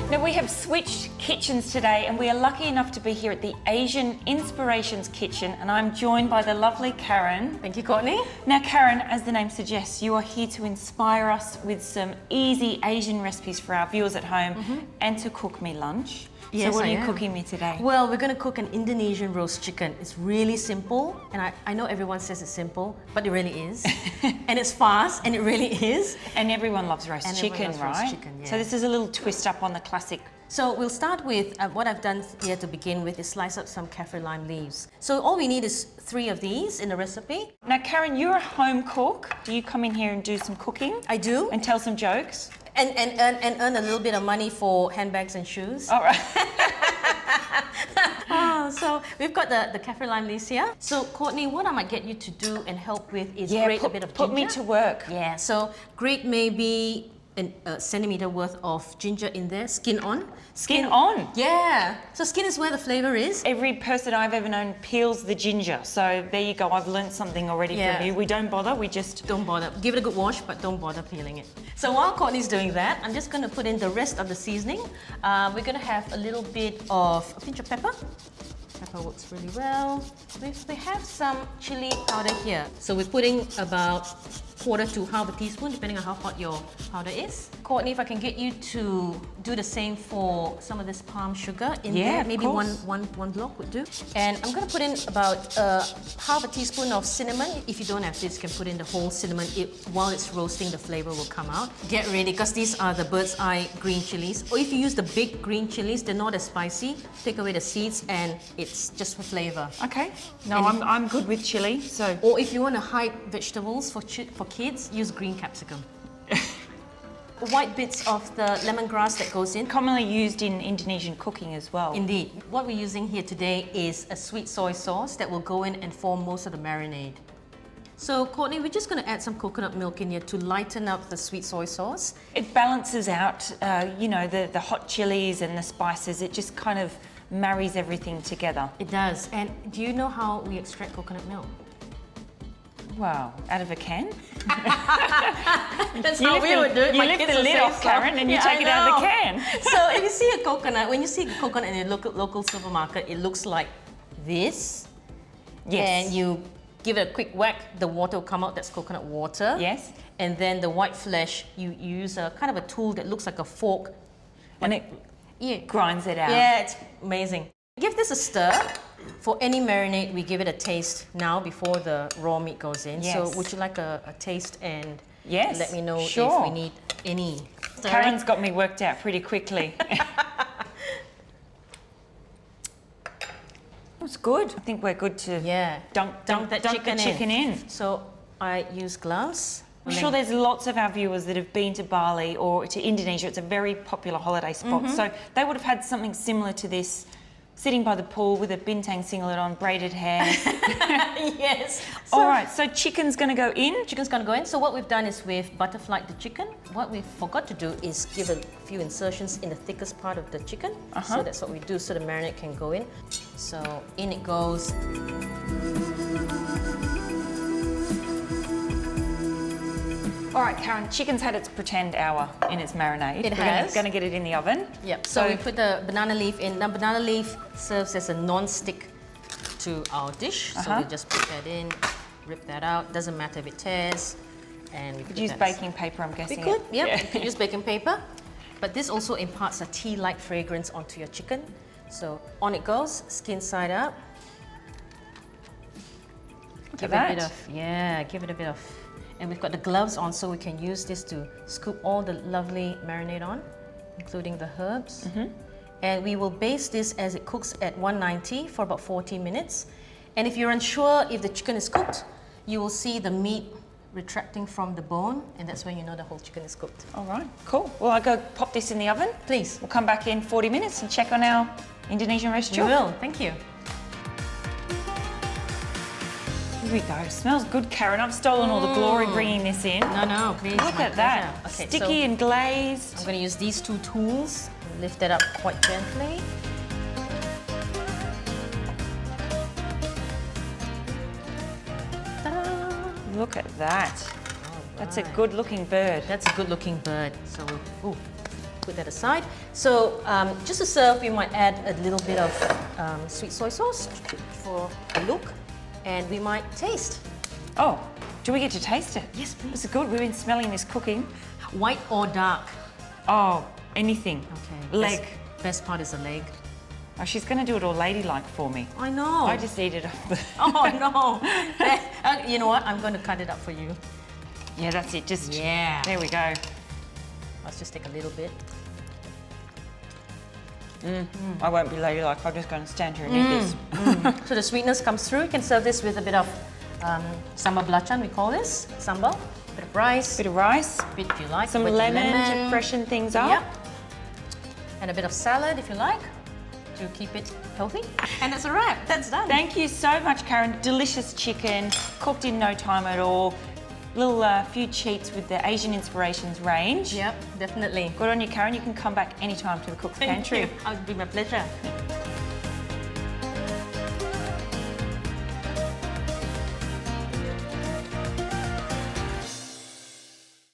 Now we have switched kitchens today and we are lucky enough to be here at the Asian Inspirations Kitchen and I'm joined by the lovely Karen. Thank you, Courtney. Now Karen, as the name suggests, you are here to inspire us with some easy Asian recipes for our viewers at home and to cook me lunch. Yes, so what I are you am. cooking me today? Well, we're going to cook an Indonesian roast chicken. It's really simple, and I know everyone says it's simple, but it really is. And it's fast, and it really is. And everyone loves roast And chicken, everyone loves right? roast chicken, yeah. So this is a little twist up on the classic. So we'll start with what I've done here to begin with is slice up some kaffir lime leaves. So all we need is 3 of these in the recipe. Now Karen, you're a home cook. Do you come in here and do some cooking? I do. And tell some jokes? And earn a little bit of money for handbags and shoes. All right. So we've got the kaffir lime leaves here. So Courtney, what I might get you to do and help with is grate a bit of ginger. Put me to work. Yeah, so grate maybe a centimeter worth of ginger in there, skin on. Skin on? Yeah, so skin is where the flavor is. Every person I've ever known peels the ginger. So there you go, I've learned something already from you. We don't bother, we just... Don't bother. Give it a good wash, but don't bother peeling it. So while Courtney's doing that, I'm just going to put in the rest of the seasoning. We're going to have a little bit of a pinch of pepper. Pepper works really well. We have some chili powder here. So we're putting about 1/4 to 1/2 teaspoon, depending on how hot your powder is. Courtney, if I can get you to do the same for some of this palm sugar in there, maybe one block would do. And I'm going to put in about 1/2 teaspoon of cinnamon. If you don't have this, you can put in the whole cinnamon. While it's roasting, the flavor will come out. Get ready, because these are the bird's eye green chilies. Or if you use the big green chilies, they're not as spicy. Take away the seeds and it's just for flavor. Okay. No, I'm good with chili, so... Or if you want to hide vegetables for kids, use green capsicum. White bits of the lemongrass that goes in. Commonly used in Indonesian cooking as well. Indeed. What we're using here today is a sweet soy sauce that will go in and form most of the marinade. So Courtney, we're just going to add some coconut milk in here to lighten up the sweet soy sauce. It balances out, you know, the hot chilies and the spices. It just kind of marries everything together. It does. And do you know how we extract coconut milk? Wow, out of a can? That's how we would do it. You lift the lid off, Karen, and you take it out of the can. So if you see a coconut, when you see a coconut in a local supermarket, it looks like this. Yes. And you give it a quick whack, the water will come out, that's coconut water. Yes. And then the white flesh, you use a kind of a tool that looks like a fork. And it grinds it out. Yeah, it's amazing. Give this a stir. For any marinade, we give it a taste now before the raw meat goes in. Yes. So would you like a taste and let me know if we need any? Karen's got me worked out pretty quickly. It's good. I think we're good to dunk that chicken in. So I use gloves. I'm sure there's lots of our viewers that have been to Bali or to Indonesia. It's a very popular holiday spot. So they would have had something similar to this, sitting by the pool with a bintang singlet on, braided hair. Yes. So, all right, so chicken's going to go in? Chicken's going to go in. So what we've done is we've butterflied the chicken. What we forgot to do is give a few insertions in the thickest part of the chicken. So that's what we do so the marinade can go in. So in it goes. All right, Karen, chicken's had its pretend hour in its marinade. We're going to get it in the oven. Yep. So we put the banana leaf in. Now, banana leaf serves as a non-stick to our dish. So we just put that in, rip that out. Doesn't matter if it tears. And we could use baking paper, I'm guessing. We could, yeah. You could use baking paper. But this also imparts a tea-like fragrance onto your chicken. So on it goes, skin side up. Give it a bit of, give it a bit of. And we've got the gloves on, so we can use this to scoop all the lovely marinade on, including the herbs. And we will baste this as it cooks at 190 for about 40 minutes. And if you're unsure if the chicken is cooked, you will see the meat retracting from the bone, and that's when you know the whole chicken is cooked. All right, cool. Well, I'll go pop this in the oven. Please. We'll come back in 40 minutes and check on our Indonesian roast chicken. We will, thank you. Here we go. Smells good, Karen. I've stolen all the glory bringing this in. No, please. Look at that. Okay, sticky and glazed. I'm going to use these 2 tools and lift it up quite gently. Look at that. That's a good looking bird. That's a good looking bird. So, ooh. put that aside. So just to serve, we might add a little bit of sweet soy sauce for a look, and we might taste. Oh, do we get to taste it? Yes, please. This is good. We've been smelling this cooking. White or dark? Oh, anything. Okay. Leg. Best part is the leg. Oh, she's going to do it all ladylike for me. I know. I just eat it off the... Oh no. You know what? I'm going to cut it up for you. Yeah, that's it. Just... Yeah. There we go. Let's just take a little bit. I won't be ladylike. I'm just going to stand here and eat this. So the sweetness comes through. You can serve this with a bit of sambal belacan, we call this. Sambal. Bit of rice. Bit of rice. Bit if you like. Some bit of lemon to freshen things up. Yep. And a bit of salad if you like, to keep it healthy. And that's a wrap. That's done. Thank you so much, Karen. Delicious chicken, cooked in no time at all. Little few cheats with the Asian Inspirations range. Yep, definitely. Good on you, Karen. You can come back anytime to the Cook's Pantry. It would be my pleasure.